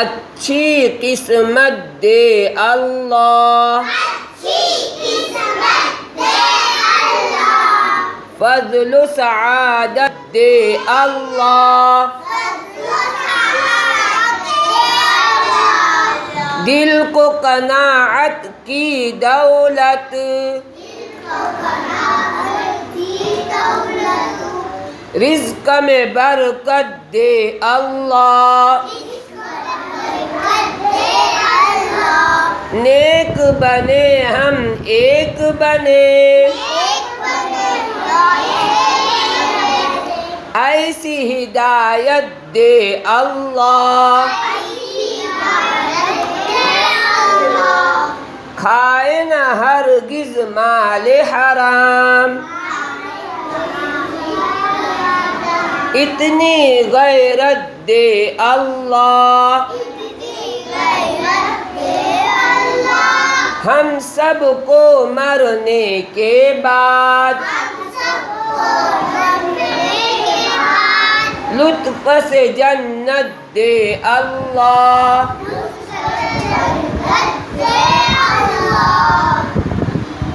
اچھی قسمت دے اللہ، فضل و سعادت دے اللہ، دل کو قناعت کی دولت، رزق میں برکت دے اللہ، نیک بنے ہم ایک بنے، ایسی ہدایت دے اللہ، کھائے نہ ہرگز مال حرام، اتنی غیرت دے اللہ، ہم سب کو مرنے کے بعد لطف سے جنت دے اللہ۔